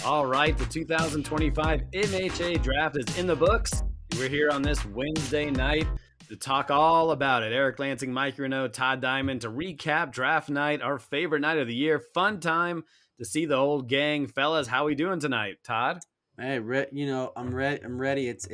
All right, the 2025 MHA draft is in the books. We're here on this Wednesday night to talk all about it. Eric Lansing, Mike Renault, Todd Diamond to recap draft night, our favorite night of the year. Fun time to see the old gang, fellas. How we doing tonight, Todd? Hey, I'm ready. I'm ready. It's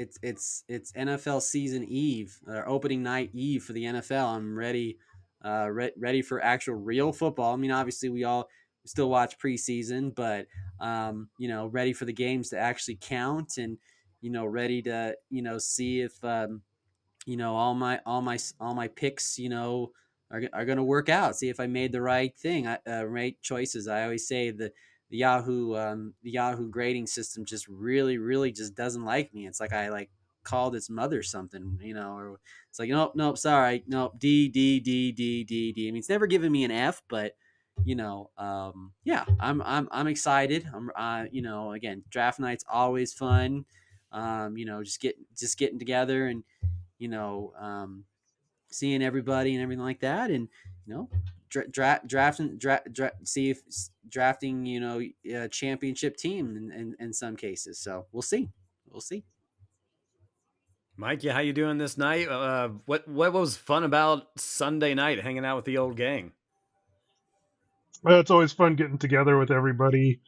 NFL season eve, or opening night eve for the NFL. I'm ready, ready for actual real football. I mean, obviously we all still watch preseason, but ready for the games to actually count, and ready to see if all my picks are going to work out. See if I made the right thing, right choices. I always say the Yahoo grading system just really just doesn't like me. It's like I called its mother something, or it's like nope, sorry, nope, D. I mean, it's never given me an F, but yeah, I'm excited. Again, draft night's always fun. Just getting together and you know, seeing everybody and everything like that, and see if drafting, a championship team in some cases. So we'll see. Mike, how you doing this night? What was fun about Sunday night hanging out with the old gang? Well, it's always fun getting together with everybody.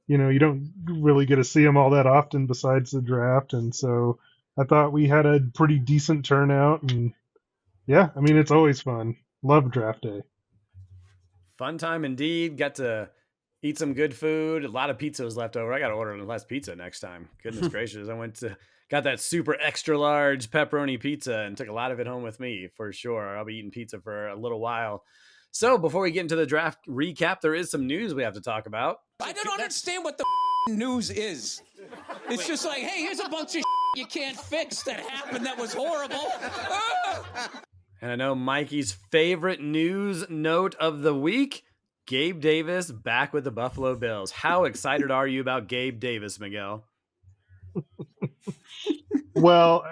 You don't really get to see them all that often besides the draft, and so I thought we had a pretty decent turnout. And yeah, I mean, it's always fun. Love draft day. Fun time indeed. Got to eat some good food. A lot of pizza was left over. I got to order less pizza next time. Goodness gracious. Got that super extra large pepperoni pizza and took a lot of it home with me for sure. I'll be eating pizza for a little while. So before we get into the draft recap, there is some news we have to talk about. I don't understand what the news is. It's just like, hey, here's a bunch of you can't fix that happened that was horrible. And I know Mikey's favorite news note of the week, Gabe Davis back with the Buffalo Bills. How excited are you about Gabe Davis, Miguel? Well,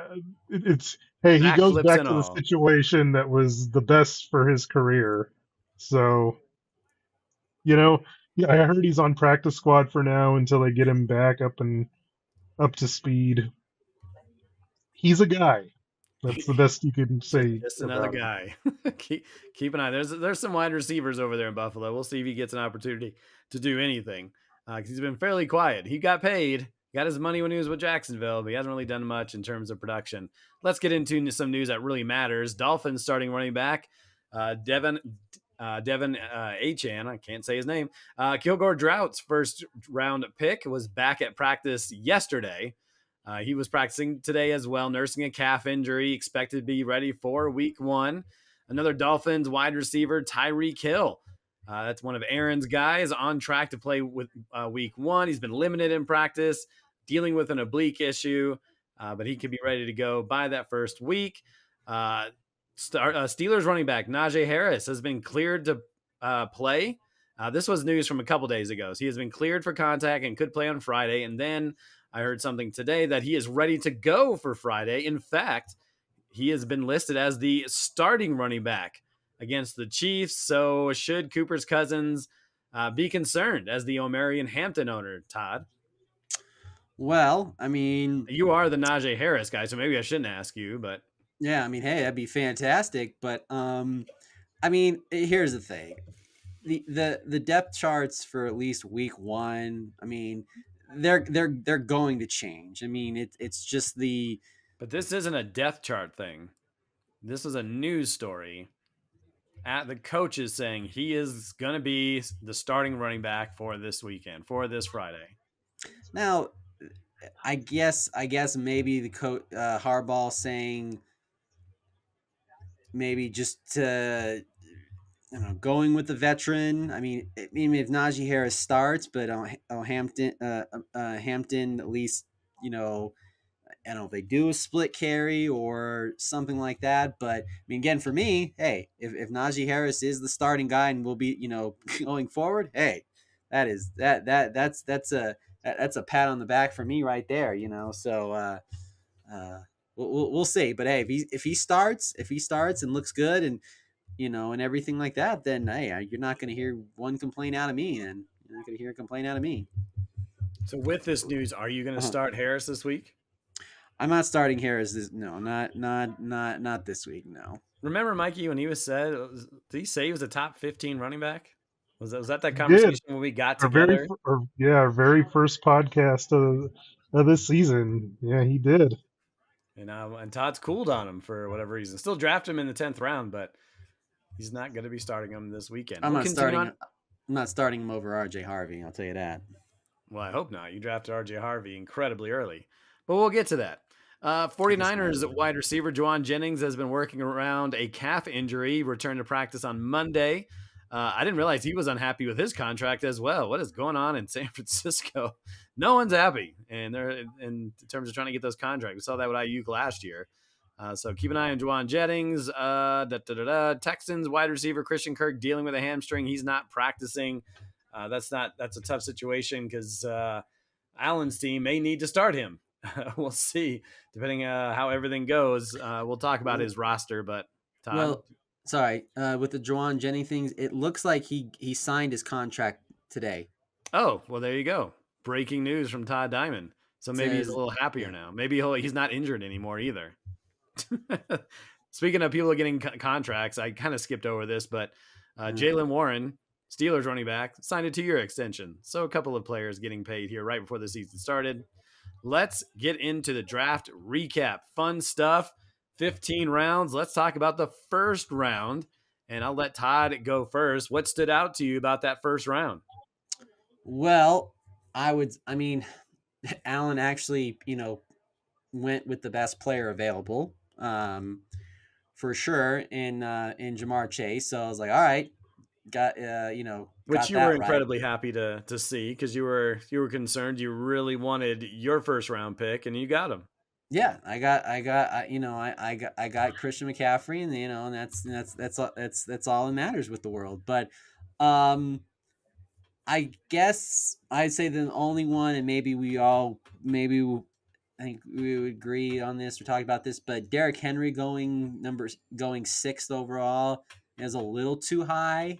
he goes Backflips back and to the all. situation that was the best for his career. So, yeah, I heard he's on practice squad for now until they get him back up to speed. He's a guy. That's the best you can say Just another about him. guy. keep an eye. There's some wide receivers over there in Buffalo. We'll see if he gets an opportunity to do anything. Because he's been fairly quiet. He got paid, got his money when he was with Jacksonville, but he hasn't really done much in terms of production. Let's get into some news that really matters. Dolphins starting running back, Devin Achan, I can't say his name. Kilgore Drought's first round pick was back at practice yesterday. He was practicing today as well, nursing a calf injury, expected to be ready for week one. Another Dolphins wide receiver, Tyreek Hill. That's one of Aaron's guys on track to play with week one. He's been limited in practice, dealing with an oblique issue, but he could be ready to go by that first week. Steelers running back Najee Harris has been cleared to play. This was news from a couple days ago. So he has been cleared for contact and could play on Friday. And then I heard something today that he is ready to go for Friday. In fact, he has been listed as the starting running back against the Chiefs. So should Cooper's Cousins be concerned as the Omarion Hampton owner, Todd? Well, I mean, You are the Najee Harris guy, so maybe I shouldn't ask you, but yeah, I mean, hey, that'd be fantastic. But I mean, here's the thing: the depth charts for at least week one. I mean, they're going to change. I mean, it's just the but this isn't a death chart thing. This is a news story. At the coach is saying he is going to be the starting running back for this weekend, for this Friday. now. I guess maybe the coach Harbaugh saying maybe just going with the veteran. I mean, if Najee Harris starts, but Hampton at least I don't know if they do a split carry or something like that. But I mean, again, for me, hey, if Najee Harris is the starting guy and will be going forward, hey, that's a pat on the back for me right there. So we'll see. But hey, if he starts and looks good and and everything like that, then hey, you're not going to hear one complaint out of me, and you're not going to hear a complaint out of me. So with this news, are you going to start Harris this week? I'm not starting Harris. No, not this week. No. Remember Mikey when he was said? Did he say he was a top 15 running back? Was that He conversation did. when we got together? Our very first podcast of this season. Yeah, he did. And Todd's cooled on him for whatever reason. Still draft him in the 10th round, but he's not going to be starting him this weekend. I'm not starting him over RJ Harvey. I'll tell you that. Well, I hope not. You drafted RJ Harvey incredibly early, but we'll get to that. 49ers wide receiver Juwan Jennings has been working around a calf injury, returned to practice on Monday. I didn't realize he was unhappy with his contract as well. What is going on in San Francisco? No one's happy, and they're in terms of trying to get those contracts. We saw that with Ayuk last year. So keep an eye on Juwan Jennings. Texans wide receiver Christian Kirk dealing with a hamstring. He's not practicing. That's a tough situation because Allen's team may need to start him. We'll see, depending how everything goes. We'll talk about his roster, but Todd. Well, sorry, with the Juwan Jennings things, it looks like he signed his contract today. Oh, well, there you go. Breaking news from Todd Diamond. So maybe he's a little happier now. Maybe he's not injured anymore either. Speaking of people getting contracts, I kind of skipped over this, but Jaylen Warren, Steelers running back, signed a 2-year extension. So a couple of players getting paid here right before the season started. Let's get into the draft recap. Fun stuff. 15 rounds. Let's talk about the first round, and I'll let Todd go first. What stood out to you about that first round? Well, Allen actually, went with the best player available, for sure, in Jamar Chase. So I was like, all right, which you were incredibly happy to see, because you were concerned. You really wanted your first round pick, and you got him. Yeah, I got Christian McCaffrey, and and that's all that matters with the world. But I guess I'd say the only one, and I think we would agree on this or talk about this, but Derrick Henry going 6th overall is a little too high,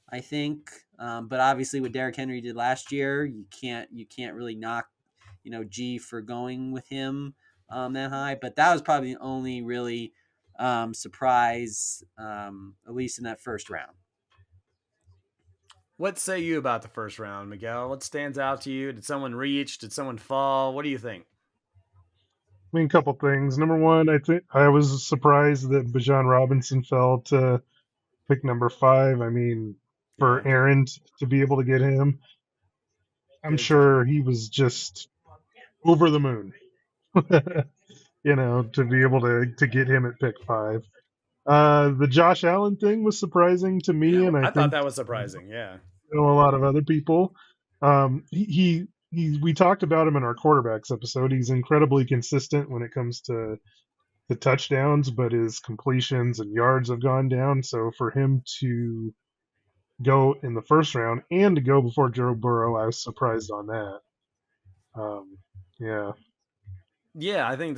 I think. But obviously, what Derrick Henry did last year, you can't really knock G for going with him that high. But that was probably the only really surprise, at least in that first round. What say you about the first round, Miguel? What stands out to you? Did someone reach? Did someone fall? What do you think? I mean, a couple things. Number one, I think I was surprised that Bijan Robinson fell to pick number 5. I mean, for Aaron to be able to get him, I'm sure he was just over the moon. To be able to get him at pick 5. The Josh Allen thing was surprising to me, and I thought that was surprising. Yeah, a lot of other people. We talked about him in our quarterbacks episode. He's incredibly consistent when it comes to the touchdowns, but his completions and yards have gone down. So for him to go in the first round and to go before Joe Burrow, I was surprised on that. Yeah, I think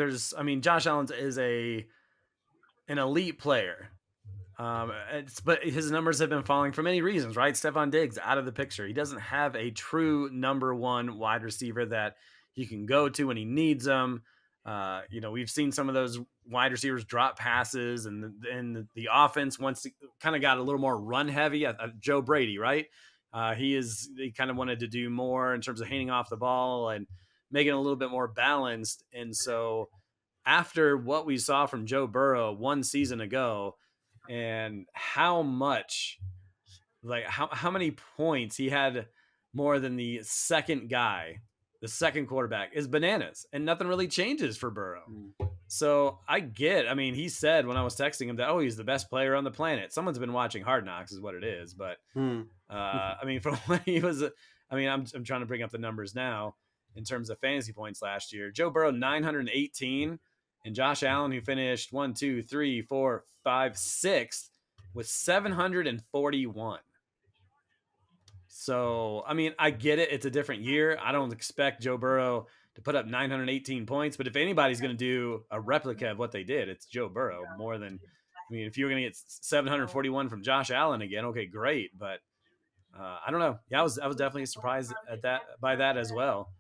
Josh Allen is an elite player. But his numbers have been falling for many reasons, right? Stephon Diggs out of the picture. He doesn't have a true number 1 wide receiver that he can go to when he needs them. We've seen some of those wide receivers drop passes, and the offense once kind of got a little more run heavy. Joe Brady, right? He kind of wanted to do more in terms of handing off the ball and making it a little bit more balanced. And so after what we saw from Joe Burrow 1 season ago, and how many points he had more than the second guy, the second quarterback, is bananas, and nothing really changes for Burrow. So he said when I was texting him that, he's the best player on the planet. Someone's been watching Hard Knocks is what it is. But from when he was, I'm trying to bring up the numbers now in terms of fantasy points last year. Joe Burrow, 918. And Josh Allen, who finished 1, 2, 3, 4, 5, 6th with 741. So, I get it. It's a different year. I don't expect Joe Burrow to put up 918 points. But if anybody's going to do a replica of what they did, it's Joe Burrow more than, I mean, if you're going to get 741 from Josh Allen again, okay, great. But I don't know. Yeah, I was definitely surprised at that by that as well.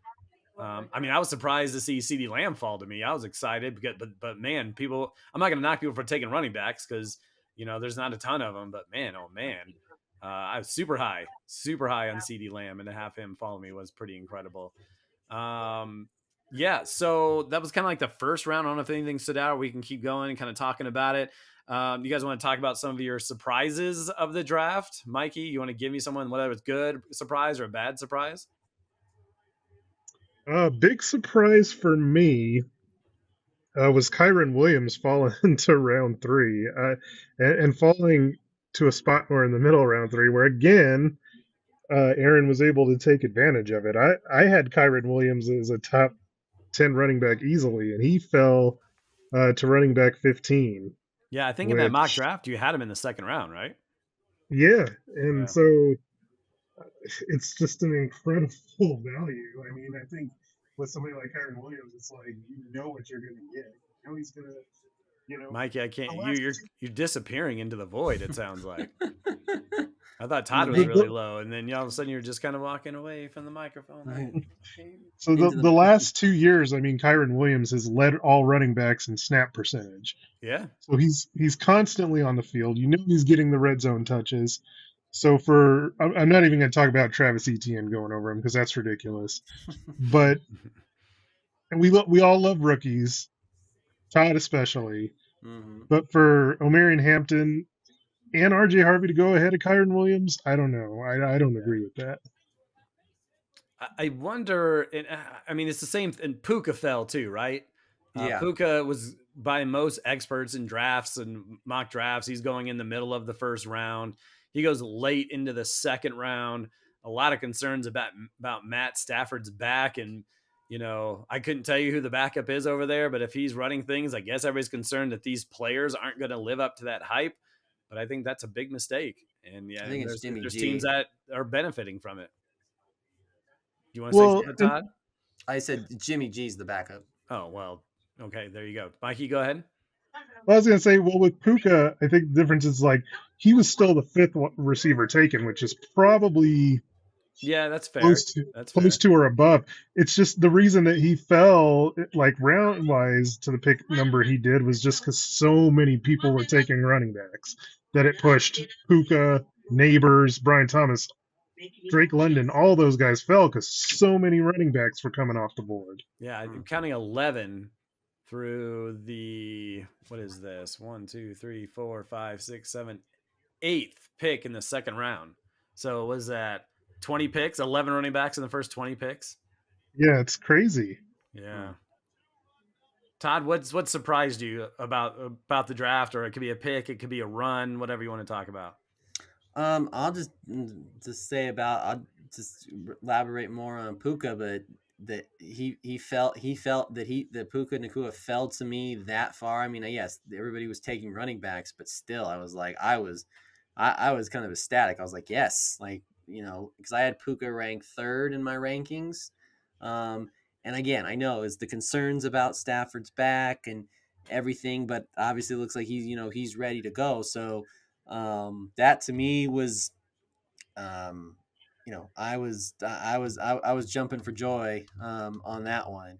I mean, I was surprised to see CeeDee Lamb fall to me. I was excited because, but man, people, I'm not going to knock people for taking running backs because there's not a ton of them. But man, oh man, I was super high on CeeDee Lamb, and to have him follow me was pretty incredible. Um, yeah, so that was kind of like the first round. I don't know if anything stood out. We can keep going and kind of talking about it. You guys want to talk about some of your surprises of the draft? Mikey, you want to give me someone, whether it's good surprise or a bad surprise? Big surprise for me was Kyron Williams falling into round three, and falling to a spot more in the middle of round three, where again, Aaron was able to take advantage of it. I had Kyron Williams as a top 10 running back easily, and he fell to running back 15, Yeah, I think in that mock which, draft you had him in the second round, right? yeah, and Yeah. so it's just an incredible value. I mean, I think with somebody like Kyron Williams, it's like you know what you're going to get. You know he's going to, Mikey, I can't. the You, last you're disappearing into the void. It sounds like. I thought In the Todd was the, really the, matrix. low, and then all of a sudden you're just kind of walking away from the microphone there. Okay. so Into the the last 2 years, I mean, Kyron Williams has led all running backs in snap percentage. Yeah. So he's constantly on the field. You know he's getting the red zone touches. So I'm not even going to talk about Travis Etienne going over him because that's ridiculous. But and we all love rookies, Todd especially. hmm But for Omarion Hampton and RJ Harvey to go ahead of Kyron Williams, I don't know. I don't agree with that. I wonder. And I mean, it's the same. And Puka fell too, right? Yeah. Puka was by most experts in drafts and mock drafts. He's going in the middle of the first round. He goes late into the second round. A lot of concerns about Matt Stafford's back, and I couldn't tell you who the backup is over there. But if he's running things, I guess everybody's concerned that these players aren't going to live up to that hype. But I think that's a big mistake. And yeah, I think and it's there's Jimmy there's teams G. that are benefiting from it. Do you want to say Well, something, and Todd? I said Jimmy G's the backup. Oh, well, okay, there you go. Mikey, go ahead. I was going to say, well, with Puka, I think the difference is like he was still the fifth receiver taken, which is probably Yeah, that's fair. close to That's close fair. to or above. It's just the reason that he fell like round wise to the pick number he did was just because so many people were taking running backs that it pushed Puka, Neighbors, Brian Thomas, Drake London, all those guys fell because so many running backs were coming off the board. Yeah, I'm Mm. counting 11 through the, what is this? 1, 2, 3, 4, 5, 6, 7, eighth pick in the second round. So was that 20 picks, 11 running backs in the first 20 picks? Yeah, it's crazy. Yeah. Mm. Todd, what surprised you about the draft? Or it could be a pick, it could be a run, whatever you want to talk about. I'll just say about I'll just elaborate more on Puka, but that he felt that Puka Nakua fell to me that far. I mean, yes, everybody was taking running backs, but still, I was like, I was kind of ecstatic. I was like, yes, like because I had Puka ranked third in my rankings. Um, and again, I know it's the concerns about Stafford's back and everything, but obviously it looks like he's ready to go. So that to me was um, I was jumping for joy on that one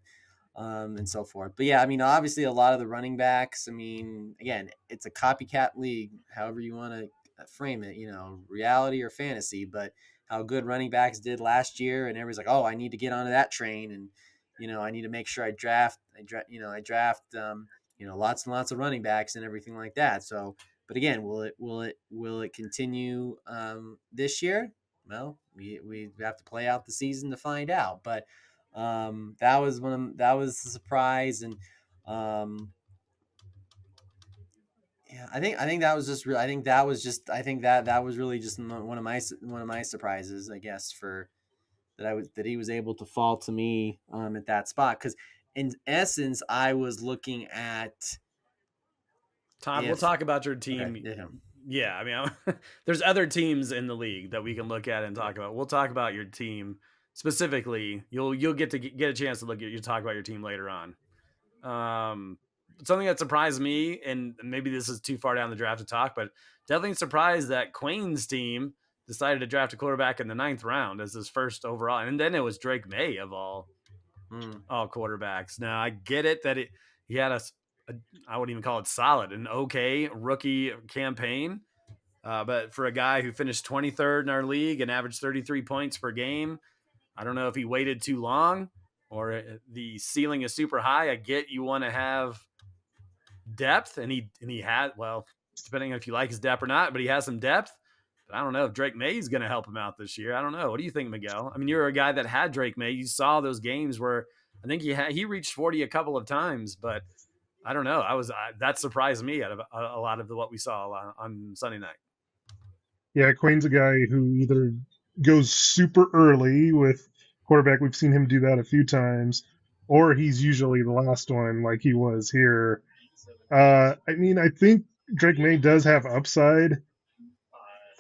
and so forth. But yeah, I mean, obviously a lot of the running backs. I mean, again, it's a copycat league, however you want to frame it. Reality or fantasy, but how good running backs did last year, and everybody's like, oh, I need to get onto that train, and I need to make sure I draft, lots and lots of running backs and everything like that. So, but again, will it continue this year? Well, we have to play out the season to find out. But that was a surprise, and yeah, I think that was just real. I think that was really just one of my surprises, I guess, for that he was able to fall to me at that spot, because in essence I was looking at Todd, we'll if talk about your okay team. yeah. Yeah, I mean, there's other teams in the league that we can look at and talk about. We'll talk about your team specifically, you'll get a chance to talk about your team later on. Something that surprised me, and maybe this is too far down the draft to talk, but definitely surprised that Quain's team decided to draft a quarterback in the 9th round as his first overall, and then it was Drake May of all quarterbacks. Now I get it that he had a I wouldn't even call it solid, an okay rookie campaign, but for a guy who finished 23rd in our league and averaged 33 points per game, I don't know if he waited too long or the ceiling is super high. I get you want to have depth, and he had, well, depending on if you like his depth or not, but he has some depth. But I don't know if Drake May is going to help him out this year. I don't know. What do you think, Miguel? I mean, you're a guy that had Drake May. You saw those games where I think he reached 40 a couple of times, but I don't know. That surprised me out of a lot of what we saw on Sunday night. Yeah, Quain's a guy who either goes super early with quarterback. We've seen him do that a few times, or he's usually the last one, like he was here. I mean, I think Drake May does have upside.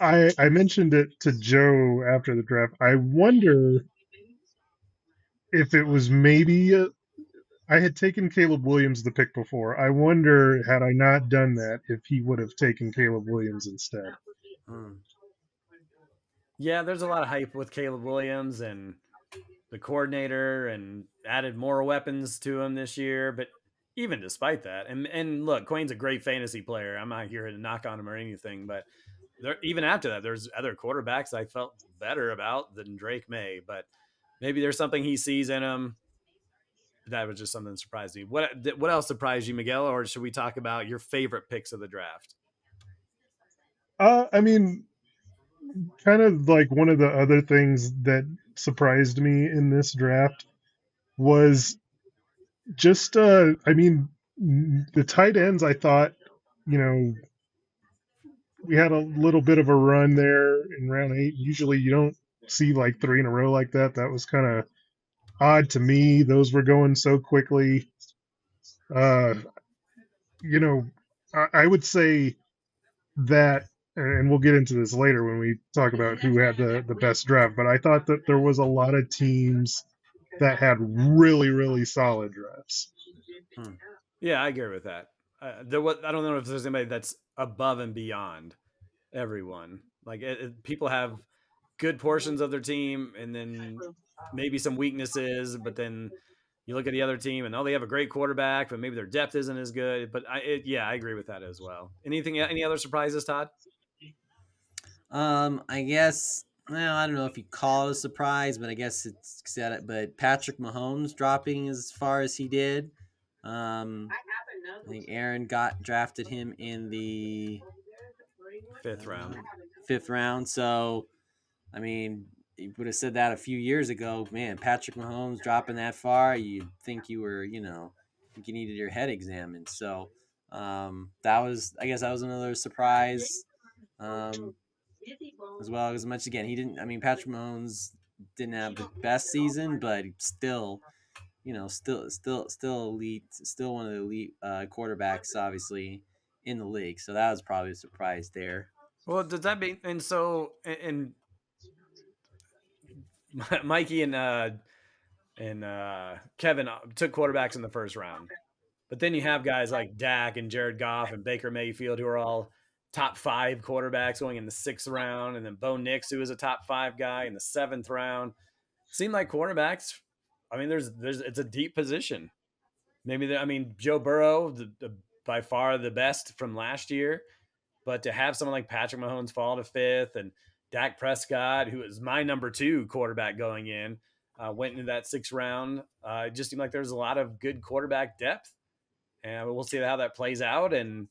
I mentioned it to Joe after the draft. I wonder if it was maybe I had taken Caleb Williams the pick before. I wonder, had I not done that, if he would have taken Caleb Williams instead. Yeah, there's a lot of hype with Caleb Williams and the coordinator, and added more weapons to him this year. But even despite that, and look, Quain's a great fantasy player. I'm not here to knock on him or anything, but even after that, there's other quarterbacks I felt better about than Drake May. But maybe there's something he sees in him. That was just something that surprised me. What else surprised you, Miguel? Or should we talk about your favorite picks of the draft? I mean, kind of like one of the other things that surprised me in this draft was just, I mean, the tight ends. I thought, you know, we had a little bit of a run there in round 8. Usually, you don't see like 3 in a row like that. That was kind of odd to me. Those were going so quickly. Uh, you know, I would say that, and we'll get into this later when we talk about who had the best draft, but I thought that there was a lot of teams that had really, really solid drafts. Yeah, I agree with that. I don't know if there's anybody that's above and beyond everyone. Like people have good portions of their team, and then maybe some weaknesses. But then you look at the other team, and they have a great quarterback, but maybe their depth isn't as good. But I agree with that as well. Any other surprises, Todd? I guess. Well, I don't know if you call it a surprise, but I guess it's said. But Patrick Mahomes dropping as far as he did. I think Aaron drafted him in the 5th round. 5th round. So, I mean, you would have said that a few years ago. Man, Patrick Mahomes dropping that far, you'd think you were, think you needed your head examined. So, I guess that was another surprise. As well as much again, he didn't. I mean, Patrick Mahomes didn't have the best season, but still, still elite, still one of the elite quarterbacks, obviously in the league. So that was probably a surprise there. Well, does that mean and Mikey and Kevin took quarterbacks in the 1st round, but then you have guys like Dak and Jared Goff and Baker Mayfield who are all top 5 quarterbacks going in the 6th round, and then Bo Nix, who is a top 5 guy in the 7th round. Seemed like quarterbacks. I mean, it's a deep position. Joe Burrow, by far the best from last year, but to have someone like Patrick Mahomes fall to 5th, and Dak Prescott, who is my number 2 quarterback going in, went into that 6th round. It just seemed like there's a lot of good quarterback depth, and we'll see how that plays out. And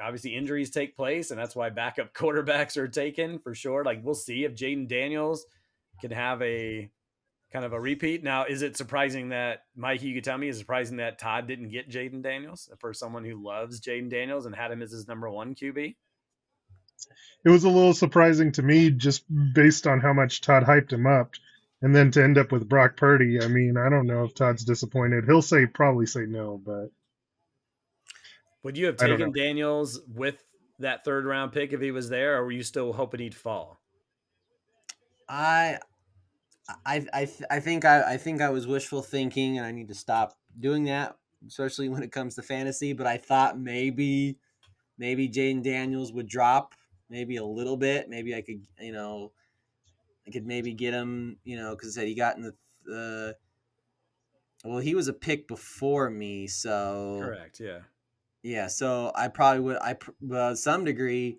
obviously injuries take place, and that's why backup quarterbacks are taken for sure. Like, we'll see if Jaden Daniels can have a kind of a repeat. Now, is it surprising that, Mikey, you could tell me, is it surprising that Todd didn't get Jaden Daniels for someone who loves Jaden Daniels and had him as his number 1 QB? It was a little surprising to me just based on how much Todd hyped him up. And then to end up with Brock Purdy, I mean, I don't know if Todd's disappointed. He'll probably say no, but would you have taken Daniels with that 3rd round pick if he was there, or were you still hoping he'd fall? I think I was wishful thinking, and I need to stop doing that, especially when it comes to fantasy. But I thought maybe Jaden Daniels would drop maybe a little bit. Maybe I could, I could maybe get him, because he got in the well, he was a pick before me, so Correct. Yeah. yeah. So I probably would, to some degree,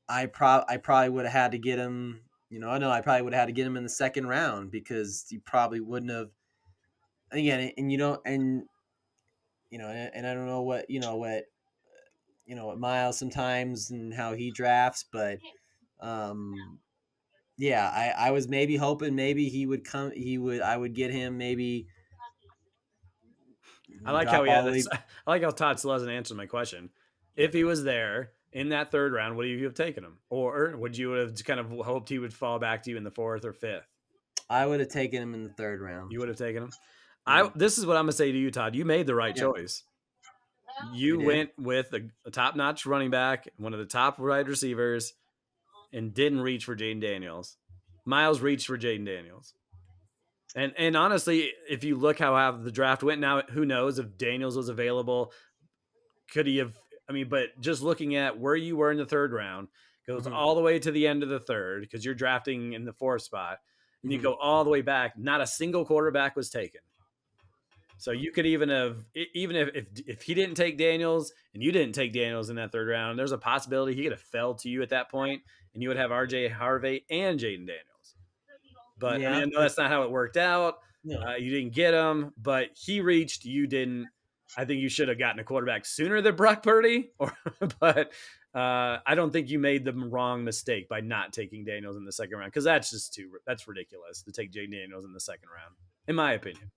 I probably would have had to get him. I know I probably would have had to get him in the second round because you probably wouldn't have. Again, and you don't, and I don't know what Miles sometimes and how he drafts, but um, yeah, I was maybe hoping maybe I would get him maybe I like how drop he all had the this. way. I like how Todd still hasn't answered my question. Yeah, If he was there in that third round, would you have taken him, or would you have kind of hoped he would fall back to you in the fourth or fifth? I would have taken him in the third round. You would have taken him. Yeah, This is what I'm gonna say to you, Todd. You made the right yeah, choice. I You did. went with a top-notch running back, one of the top wide receivers, and didn't reach for Jaden Daniels. Miles reached for Jaden Daniels. And honestly, if you look how the draft went now, who knows if Daniels was available? Could he have? I mean, but just looking at where you were in the third round, goes Hmm. all the way to the end of the third because you're drafting in the fourth spot, and you Hmm. go all the way back. Not a single quarterback was taken. So you could even have, even if he didn't take Daniels and you didn't take Daniels in that third round, there's a possibility he could have fell to you at that point, and you would have R.J. Harvey and Jaden Daniels. But I mean, Yeah, I know that's not how it worked out. no, You didn't get him, but he reached. You didn't. I think you should have gotten a quarterback sooner than Brock Purdy. But I don't think you made the wrong mistake by not taking Daniels in the second round because that's just that's ridiculous to take Jay Daniels in the second round, in my opinion.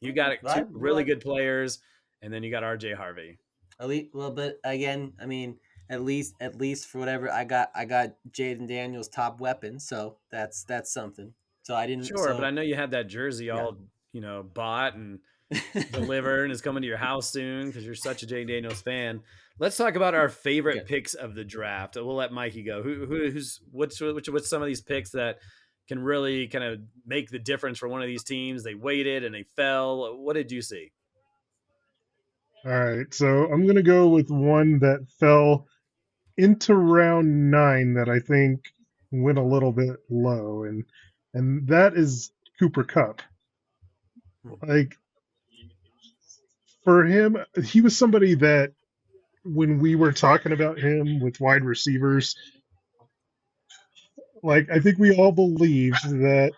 You got two right. really good players, and then you got R.J. Harvey. At least, well, but again, I mean, at least for whatever I got Jaden Daniels' top weapon, so that's something. So I didn't. Sure, but So I know you had that jersey yeah. all bought and delivered and is coming to your house soon because you're such a Jay Daniels fan. Let's talk about our Okay. favorite picks of the draft. We'll let Mikey go. Who's what's some of these picks that can really kind of make the difference for one of these teams? They waited and they fell. What did you see? All right, so I'm gonna go with one that fell into round 9 that I think went a little bit low, and that is Cooper Cup. Hmm. Like for him, he was somebody that when we were talking about him with wide receivers, like I think we all believed that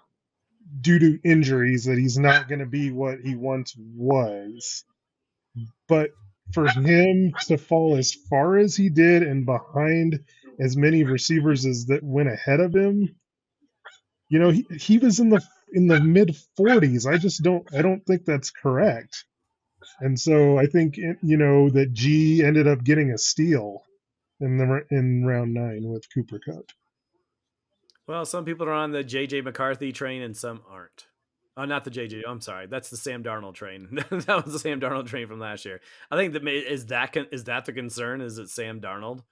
due to injuries that he's not going to be what he once was. But for him to fall as far as he did and behind as many receivers as that went ahead of him, he was in the mid 40s. I don't think that's correct. And so I think that G ended up getting a steal in round 9 with Cooper Cup. Well, some people are on the JJ McCarthy train and some aren't. Oh, not the JJ. I'm sorry. That's the Sam Darnold train. That was the Sam Darnold train from last year. I think is that the concern? Is it Sam Darnold,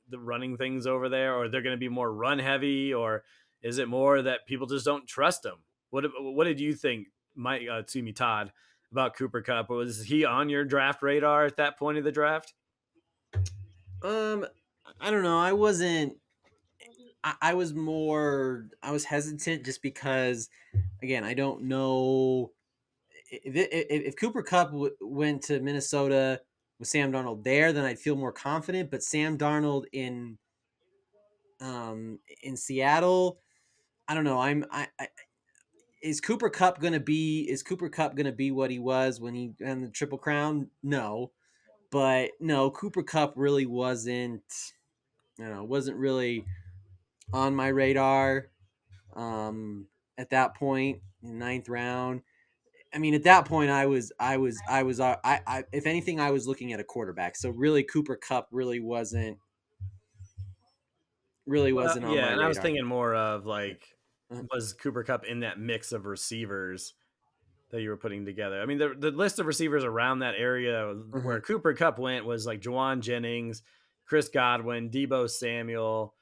the running things over there, or they're going to be more run heavy, or is it more that people just don't trust him? What did you think, Mike? Excuse me, Todd, about Cooper Cup? Was he on your draft radar at that point of the draft? Um, I don't know. I wasn't. I was more. I was hesitant just because, again, I don't know if Cooper Cup went to Minnesota with Sam Darnold there, then I'd feel more confident. But Sam Darnold in Seattle, I don't know. Is Cooper Cup gonna be what he was when he won the Triple Crown? No, but no, Cooper Cup really wasn't. Wasn't really on my radar at that point in the ninth round. I mean, at that point, if anything, I was looking at a quarterback. So really, Cooper Cup really Well, wasn't on yeah, my and I was radar. thinking more of Yeah. like, Uh, was Cooper Cup in that mix of receivers that you were putting together? I mean, the list of receivers around that area uh-huh. where Cooper Cup went was like Jawan Jennings, Chris Godwin, Debo Samuel.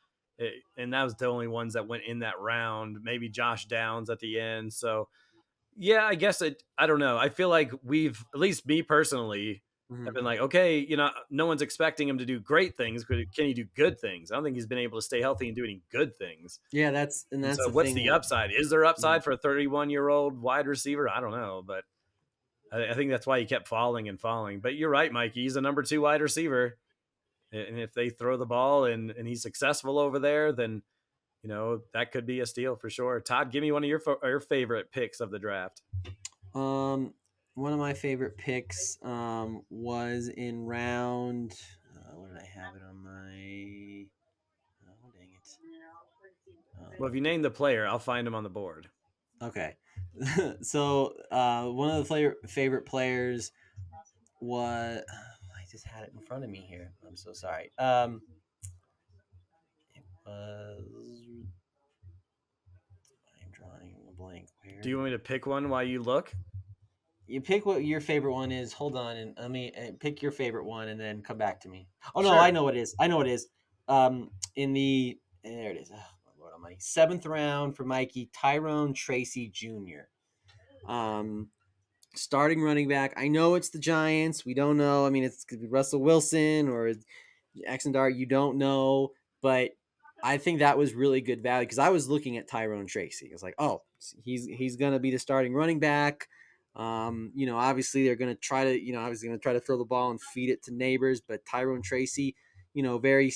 And that was the only ones that went in that round. Maybe Josh Downs at the end. So yeah, I guess I don't know. I feel like we've, at least me personally, have Mhm. been like, okay, no one's expecting him to do great things, but can he do good things? I don't think he's been able to stay healthy and do any good things. Yeah, that's And so, the what's thing. the upside? Is there Mhm. upside for a 31-year-old wide receiver? I don't know, but I think that's why he kept falling and falling. But you're right, Mikey. He's a number 2 wide receiver, and if they throw the ball and he's successful over there, then that could be a steal for sure. Todd, give me one of your favorite picks of the draft. Um, one of my favorite picks was in round. Where did I have it on my? Oh dang it! Well, if you name the player, I'll find him on the board. Okay, so one of the favorite players was. I just had it in front of me here. I'm so sorry. It was. I'm drawing a blank. Do Where you want me to pick one while you look? you pick what your favorite one is. Hold on, and let me pick your favorite one, and then come back to me. Oh no, I Sure. know what it is. I know what it is. In the there it is. Oh, my Lord Almighty. 7th round for Mikey Tyrone Tracy Jr. Um, Starting running back. I know it's the Giants. We don't know. I mean, it's could be Russell Wilson or Jackson Dart. You don't know, but I think that was really good value because I was looking at Tyrone Tracy. I was like, oh, he's gonna be the starting running back. Obviously they're gonna try to, obviously gonna try to throw the ball and feed it to neighbors, but Tyrone Tracy, very,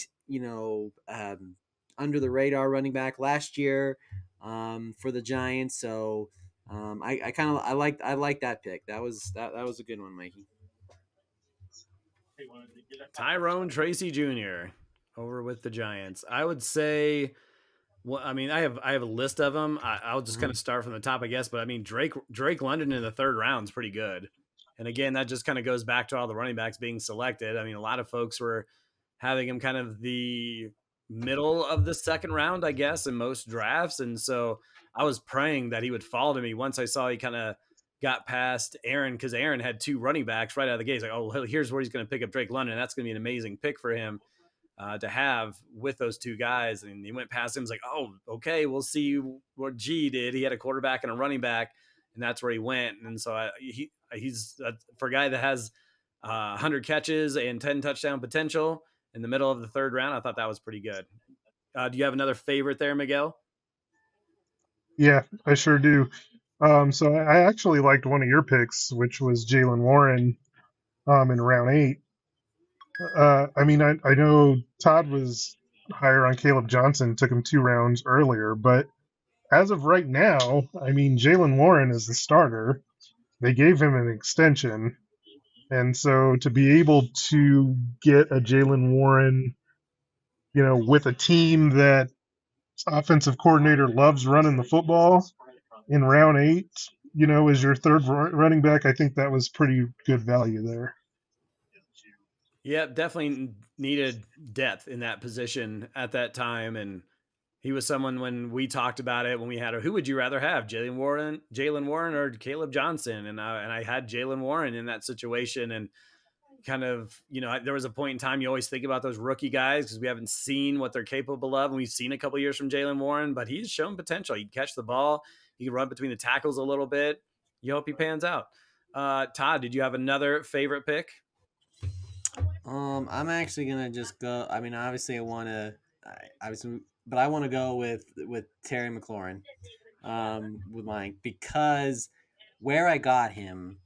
under the radar running back last year for the Giants. So I kind of I like that pick. That was a good one, Mikey. Tyrone Tracy Jr. over with the Giants. I would say, well, I mean, I have a list of them. I'll just kind Mm-hmm. of start from the top, I guess. But I mean, Drake London in the 3rd round is pretty good. And again, that just kind of goes back to all the running backs being selected. I mean, a lot of folks were having him kind of the middle of the 2nd round, I guess, in most drafts. And so I was praying that he would fall to me once I saw he kind of got past Aaron, because Aaron had 2 running backs right out of the gate. He's like, oh, well, here's where he's going to pick up Drake London. That's going to be an amazing pick for him to have with those 2 guys. And he went past him. He's like, oh, okay, we'll see what G did. He had a quarterback and a running back, and that's where he went. And so he's for a guy that has 100 catches and 10 touchdown potential in the middle of the 3rd round. I thought that was pretty good. Do you have another favorite there, Miguel? Yeah, I sure do. So I actually liked one of your picks, which was Jalen Warren in round 8. I mean, I know Todd was higher on Caleb Johnson, took him 2 rounds earlier, but as of right now, I mean, Jalen Warren is the starter. They gave him an extension. And so to be able to get a Jalen Warren, with a team that offensive coordinator loves running the football in round 8, as your third running back, I think that was pretty good value there. Yeah, definitely needed depth in that position at that time. And he was someone, when we talked about it, when we had who would you rather have, Jalen Warren or Caleb Johnson? And I had Jalen Warren in that situation. And kind of, there was a point in time you always think about those rookie guys because we haven't seen what they're capable of. And we've seen a couple of years from Jalen Warren, but he's shown potential. He can catch the ball. He can run between the tackles a little bit. You hope he pans out. Todd, did you have another favorite pick? I'm actually gonna just go. I mean, obviously, I was, but I want to go with Terry McLaurin, with mine because where I got him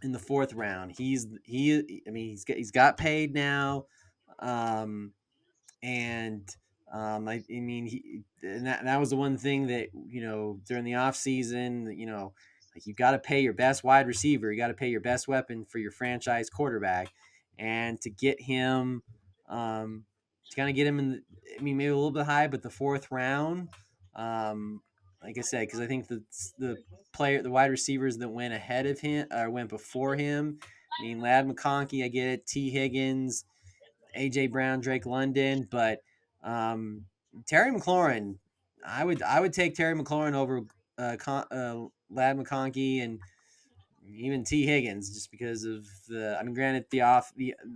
in the 4th round, I mean, he's got paid now, um, and I mean, and that was the one thing that during the off season, like you got to pay your best wide receiver, you got to pay your best weapon for your franchise quarterback, and to get him, to kind of get him in, I mean, maybe a little bit high, but the 4th round, like I said, because I think the wide receivers that went ahead of him or went before him. I mean, Lad McConkey, I get it. T. Higgins, AJ Brown, Drake London, but Terry McLaurin, I would take Terry McLaurin over Lad McConkey, and even T Higgins, just because of the. I mean, granted, the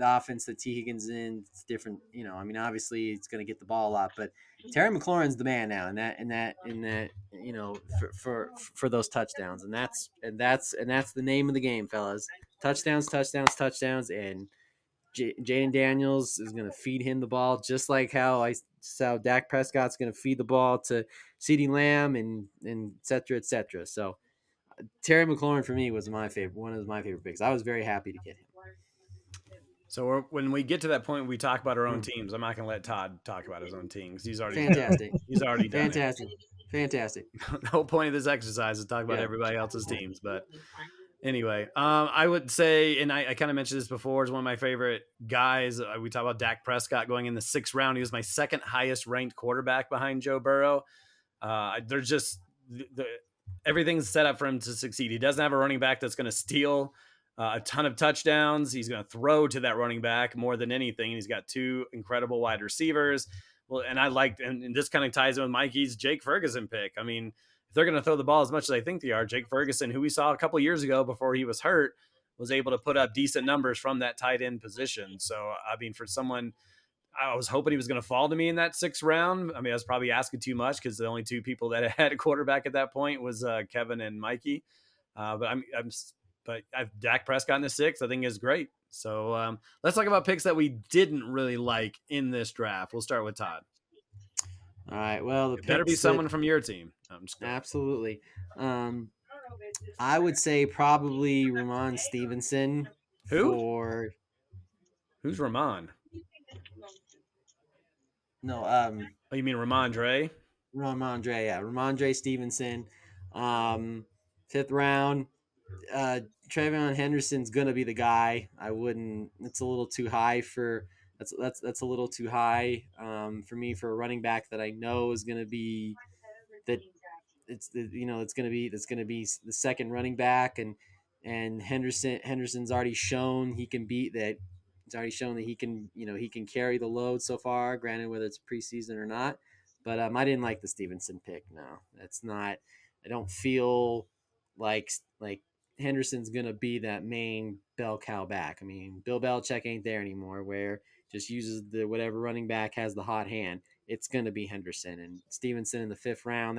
offense that T Higgins in, it's different. I mean, obviously, it's going to get the ball a lot, but Terry McLaurin's the man now, in that, for those touchdowns, and that's the name of the game, fellas. Touchdowns, touchdowns, touchdowns, and Jaden Daniels is going to feed him the ball, just like how Dak Prescott's going to feed the ball to CeeDee Lamb and et cetera, et cetera. So Terry McLaurin for me was one of my favorite picks. I was very happy to get him. So when we get to that point, we talk about our own Mm. teams. I'm not going to let Todd talk about his own teams. He's already Fantastic. he's already done Fantastic. Fantastic. it. The whole point of this exercise is to talk about Yeah. everybody else's teams. But anyway, I would say, and I kind of mentioned this before, is one of my favorite guys. We talk about Dak Prescott going in the 6th round. He was my second highest ranked quarterback behind Joe Burrow. They're just everything's set up for him to succeed. He doesn't have a running back that's going to steal a ton of touchdowns. He's going to throw to that running back more than anything. He's got 2 incredible wide receivers. Well, and I liked, and this kind of ties in with Mikey's Jake Ferguson pick. I mean, if they're going to throw the ball as much as I think they are, Jake Ferguson, who we saw a couple of years ago before he was hurt, was able to put up decent numbers from that tight end position. So, I mean, for someone, I was hoping he was going to fall to me in that 6th round. I mean, I was probably asking too much because the only 2 people that had a quarterback at that point was Kevin and Mikey. But Dak Prescott in the 6th, I think is great. So let's talk about picks that we didn't really like in this draft. We'll start with Todd. All right. Well, It better be someone from your team. I'm just kidding. Absolutely. I would say probably Ramon Stevenson. Who? Who's Ramon? No, Oh, you mean Ramondre? Ramondre Stevenson. 5th round. Travion Henderson's gonna be the guy. I wouldn't. It's a little too high for. That's a little too high for me for a running back that I know is gonna be that. It's gonna be the second running back, and Henderson's already shown he can beat that. He's already shown that he can carry the load so far. Granted, whether it's preseason or not, but I didn't like the Stevenson pick. No, that's not. I don't feel like Henderson's gonna be that main bell cow back. I mean, Bill Belichick ain't there anymore, where just uses the whatever running back has the hot hand. It's gonna be Henderson and Stevenson in the 5th round.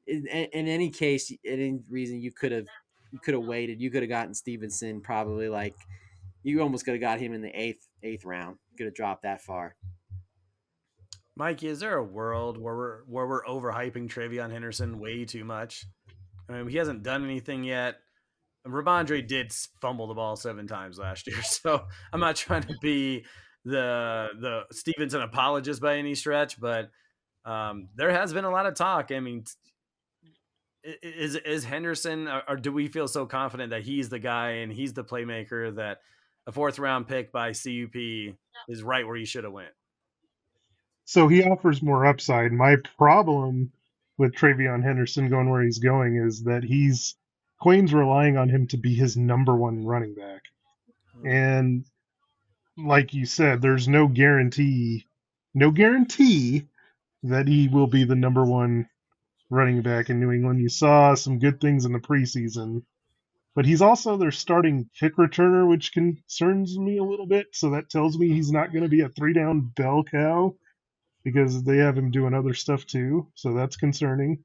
In any case, any reason you could have waited. You could have gotten Stevenson probably like you almost could have got him in the eighth round. Could have dropped that far. Mikey, is there a world where we're overhyping Travion Henderson way too much? I mean, he hasn't done anything yet. Ramondre did fumble the ball 7 times last year, so I'm not trying to be the Stevenson apologist by any stretch, but there has been a lot of talk. I mean, is Henderson, or do we feel so confident that he's the guy and he's the playmaker that a 4th round pick by CUP is right where he should have went? So he offers more upside. My problem with Travion Henderson going where he's going is that Quain's relying on him to be his number 1 running back. And like you said, there's no guarantee that he will be the number 1 running back in New England. You saw some good things in the preseason, but he's also their starting kick returner, which concerns me a little bit. So that tells me he's not going to be a 3-down bell cow, because they have him doing other stuff too. So that's concerning.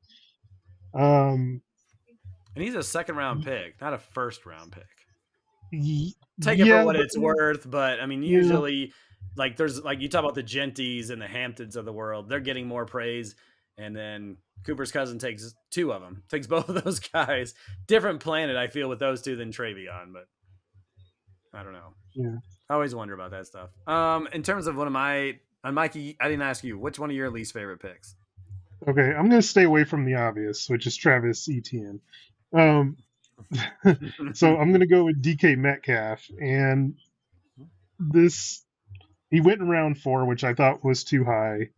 And he's a 2nd round pick, not a 1st round pick. Take it for what it's worth, but I mean, usually, like there's like you talk about the Genties and the Hamptons of the world, they're getting more praise, and then Cooper's cousin takes 2 of them, takes both of those guys. Different planet, I feel, with those 2 than Travion, but I don't know. Yeah, I always wonder about that stuff. In terms of Mikey, I didn't ask you which one of your least favorite picks. Okay, I'm going to stay away from the obvious, which is Travis Etienne. So I'm going to go with DK Metcalf, and he went in round 4, which I thought was too high.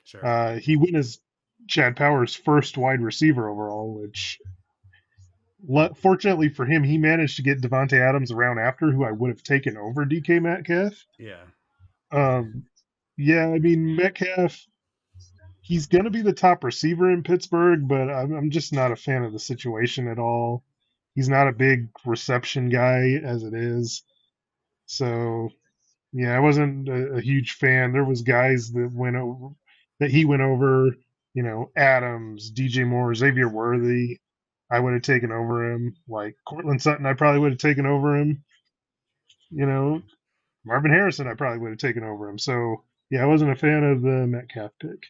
Sure. He went as Chad Power's first wide receiver overall, which fortunately for him, he managed to get Devontae Adams around after, who I would have taken over DK Metcalf. Yeah. Yeah, I mean, Metcalf, he's going to be the top receiver in Pittsburgh, but I'm just not a fan of the situation at all. He's not a big reception guy as it is. So yeah, I wasn't a huge fan. There was guys that went over that he went over. Adams, DJ Moore, Xavier Worthy. I would have taken over him. Like Cortland Sutton, I probably would have taken over him. You know, Marvin Harrison, I probably would have taken over him. So yeah, I wasn't a fan of the Metcalf pick.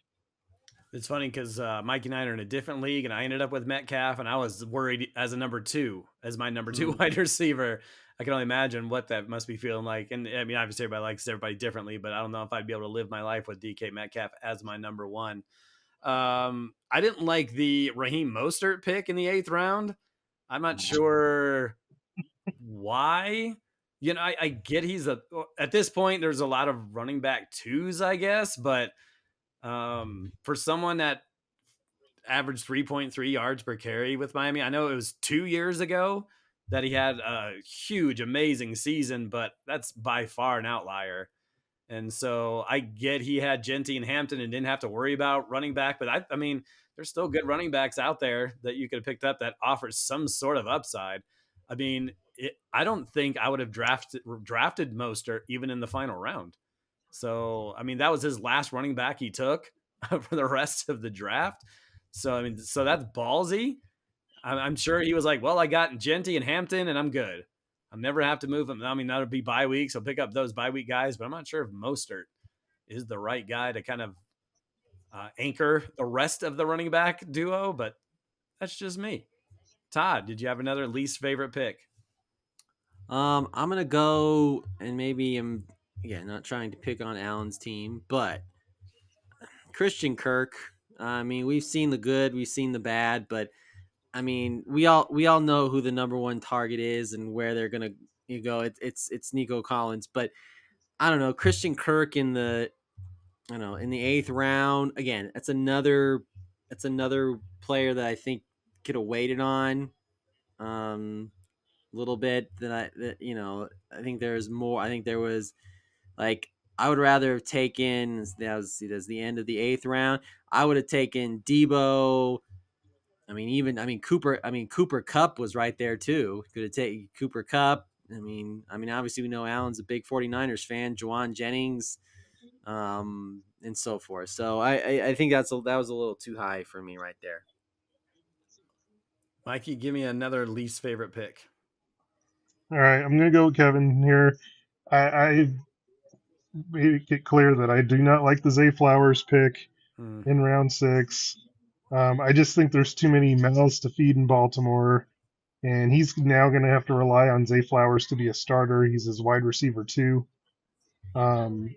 It's funny because Mikey and I are in a different league, and I ended up with Metcalf, and I was worried as as my number two wide receiver. I can only imagine what that must be feeling like. And I mean, obviously, everybody likes everybody differently, but I don't know if I'd be able to live my life with DK Metcalf as my number one. I didn't like the Raheem Mostert pick in the 8th round. I'm not sure why. I get at this point, there's a lot of running back twos, I guess, but for someone that averaged 3.3 yards per carry with Miami, I know it was 2 years ago that he had a huge, amazing season, but that's by far an outlier. And so I get he had Genty and Hampton and didn't have to worry about running back, but I mean, there's still good running backs out there that you could have picked up that offers some sort of upside. I mean, I don't think I would have drafted Mostert even in the final round. So I mean, that was his last running back he took for the rest of the draft. So I mean, so that's ballsy. I'm sure he was like, well, I got Genty and Hampton, and I'm good. I'll never have to move him. I mean, that'll be bye week, so pick up those bye week guys. But I'm not sure if Mostert is the right guy to kind of anchor the rest of the running back duo. But that's just me. Todd, did you have another least favorite pick? I'm gonna go, and maybe I'm not trying to pick on Allen's team, but Christian Kirk. I mean, we've seen the good, we've seen the bad, but I mean, we all know who the number one target is and where they're gonna go. It's Nico Collins, but I don't know, Christian Kirk in the in the 8th round again. That's another player that I think could have waited on a little bit than I think there's more. I think there was like I would rather have taken that's the end of the 8th round. I would have taken Debo. Cooper Cup was right there too. Could have taken Cooper Cup. Obviously we know Allen's a big 49ers fan, Juwan Jennings, and so forth. So I think that was a little too high for me right there. Mikey, give me another least favorite pick. All right, I'm gonna go with Kevin here. I make it clear that I do not like the Zay Flowers pick in round 6. I just think there's too many mouths to feed in Baltimore, and he's now going to have to rely on Zay Flowers to be a starter. He's his wide receiver too, and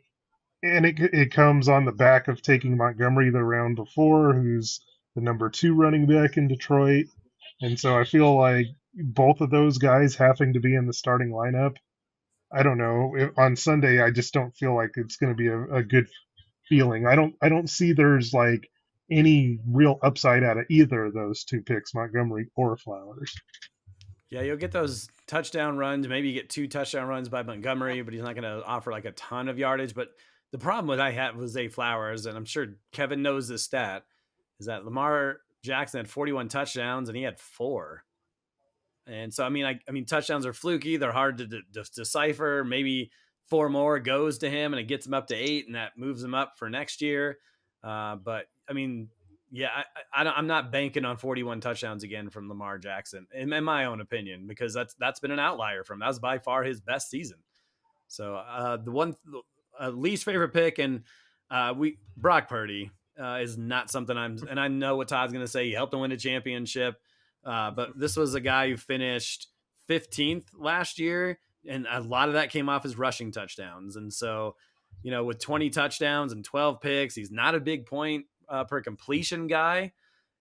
it comes on the back of taking Montgomery the round before, who's the number 2 running back in Detroit, and so I feel like both of those guys having to be in the starting lineup. I don't know. On Sunday, I just don't feel like it's going to be a good feeling. I don't see there's like any real upside out of either of those 2 picks, Montgomery or Flowers. Yeah, you'll get those touchdown runs. Maybe you get 2 touchdown runs by Montgomery, but he's not going to offer like a ton of yardage. But the problem with I had with Zay Flowers, and I'm sure Kevin knows this stat, is that Lamar Jackson had 41 touchdowns and he had 4. And so, I mean, touchdowns are fluky. They're hard to decipher. Maybe 4 more goes to him and it gets him up to 8 and that moves him up for next year. But I mean, yeah, I'm not banking on 41 touchdowns again from Lamar Jackson, in my own opinion, because that's been an outlier from him. That was by far his best season. So the one least favorite pick, and Brock Purdy is not something and I know what Todd's going to say. He helped him win a championship. But this was a guy who finished 15th last year, and a lot of that came off his rushing touchdowns. And so, with 20 touchdowns and 12 picks, he's not a big point per completion guy.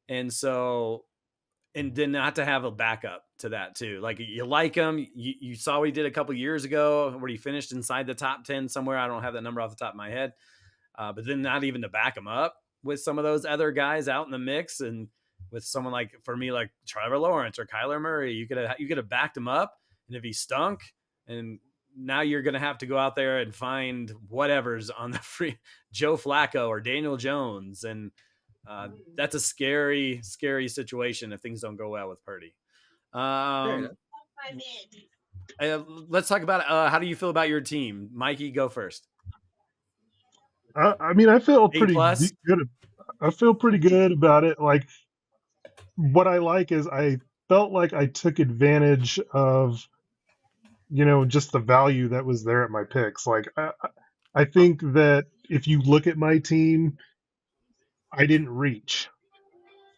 And so, and then not to have a backup to that too. Like you like him. You saw what he did a couple years ago where he finished inside the top 10 somewhere. I don't have that number off the top of my head. But then not even to back him up with some of those other guys out in the mix, and with someone like, for me, like Trevor Lawrence or Kyler Murray, you could have backed him up, and if he stunk, and now you're going to have to go out there and find whatever's on the free Joe Flacco or Daniel Jones, and that's a scary, scary situation if things don't go well with Purdy. Fair Um, enough. let's talk about how do you feel about your team, Mikey? Go first. I mean, I feel A pretty plus. good. I feel pretty good about it. Like, what I like is I felt like I took advantage of, just the value that was there at my picks. Like, I think that if you look at my team, I didn't reach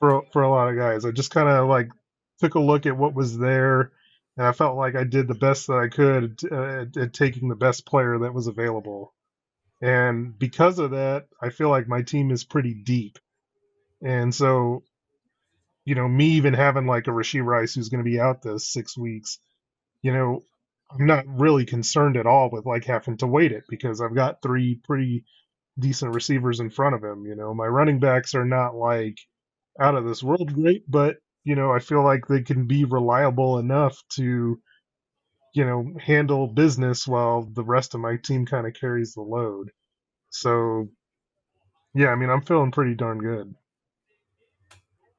for a lot of guys. I just kind of like took a look at what was there, and I felt like I did the best that I could at taking the best player that was available. And because of that, I feel like my team is pretty deep. And so, me even having like a Rasheed Rice who's going to be out this 6 weeks, you know, I'm not really concerned at all with like having to wait it because I've got three pretty decent receivers in front of him. My running backs are not like out of this world great, but I feel like they can be reliable enough to, handle business while the rest of my team kind of carries the load. So yeah, I mean, I'm feeling pretty darn good.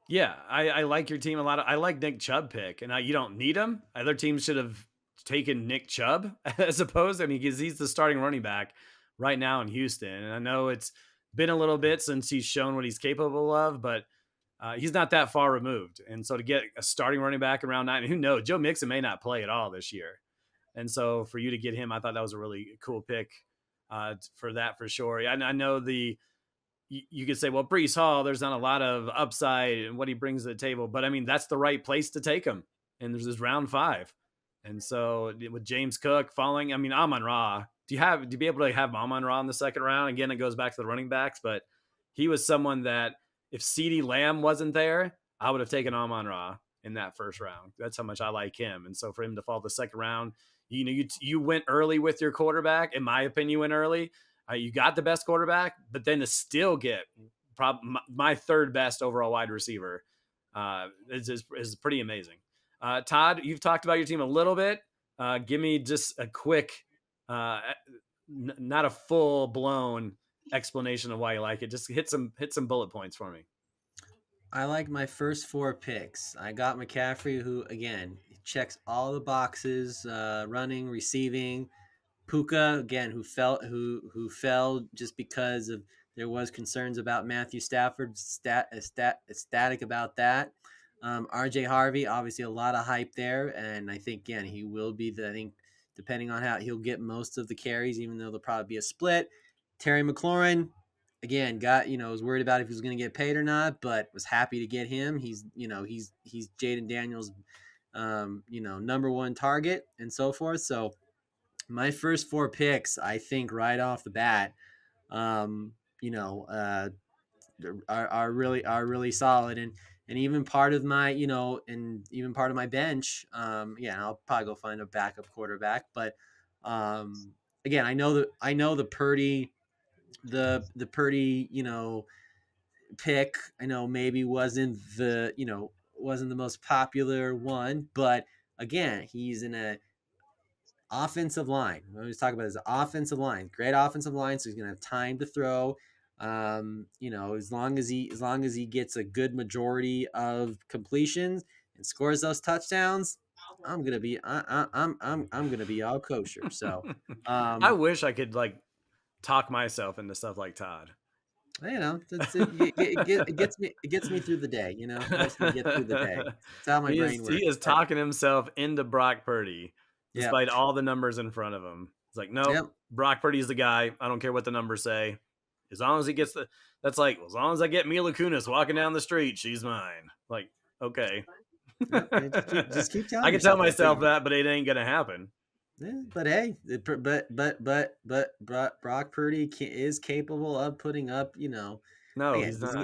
Yeah, I like your team a lot. I like Nick Chubb pick, and you don't need him. Other teams should have taken Nick Chubb as opposed. I mean, because he's the starting running back right now in Houston, and I know it's been a little bit since he's shown what he's capable of, but he's not that far removed. And so to get a starting running back around 9, who knows? Joe Mixon may not play at all this year, and so for you to get him, I thought that was a really cool pick for that for sure. I know you could say, well, Brees Hall, there's not a lot of upside in what he brings to the table, but I mean, that's the right place to take him. And there's this round 5. And so with James Cook falling, I mean, Amon Ra, do you be able to have Amon Ra in the second round? Again, it goes back to the running backs, but he was someone that if CeeDee Lamb wasn't there, I would have taken Amon Ra in that first round. That's how much I like him. And so for him to fall the second round, you went early with your quarterback. In my opinion, you went early. You got the best quarterback, but then to still get my third best overall wide receiver is pretty amazing. Todd, you've talked about your team a little bit. Give me just a quick, not a full blown explanation of why you like it. Just hit some bullet points for me. I like my first 4 picks. I got McCaffrey, who again checks all the boxes: running, receiving. Puka again, who fell just because of there was concerns about Matthew Stafford, ecstatic about that. R.J. Harvey, obviously a lot of hype there, and I think again he will be I think depending on how he'll get most of the carries, even though there'll probably be a split. Terry McLaurin, again, was worried about if he was going to get paid or not, but was happy to get him. He's Jaden Daniels, number one target and so forth. So my first 4 picks, I think right off the bat, um, you know, uh, are really solid, and even part of my and even part of my bench. Yeah, I'll probably go find a backup quarterback, but again, I know the Purdy the Purdy pick. I know maybe wasn't the most popular one, but again, he's in a offensive line. What we talk about is the offensive line, great offensive line, so he's gonna have time to throw. As long as he gets a good majority of completions and scores those touchdowns, I'm gonna be all kosher. So, I um, wish I could like talk myself into stuff like Todd. it gets me through the day. Helps me get through the day. It's how my brain He works. is But talking himself into Brock Purdy, yep, despite all the numbers in front of him. It's like, nope, yep, Brock Purdy's the guy. I don't care what the numbers say. As long as he gets that's like, as long as I get Mila Kunis walking down the street, she's mine. Like, okay. yep. And just keep I telling can tell yourself that. But myself that, but it ain't gonna happen. yeah, but hey, Brock Purdy is capable of putting up, No, again, he's not. I'm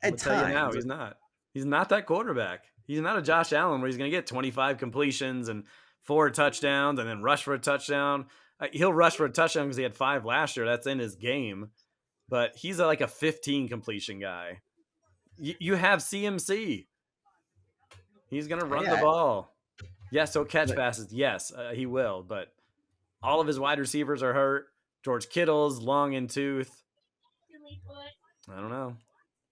at gonna tell you now, times. he's not. He's not that quarterback. He's not a Josh Allen where he's gonna get 25 completions and 4 touchdowns and then rush for a touchdown. He'll rush for a touchdown because he had 5 last year. That's in his game. But he's like a 15 completion guy. You have CMC. He's gonna run the Yeah, ball. Yes, he'll catch but passes. Yes, he will. But all of his wide receivers are hurt. George Kittle's long in tooth. I don't know.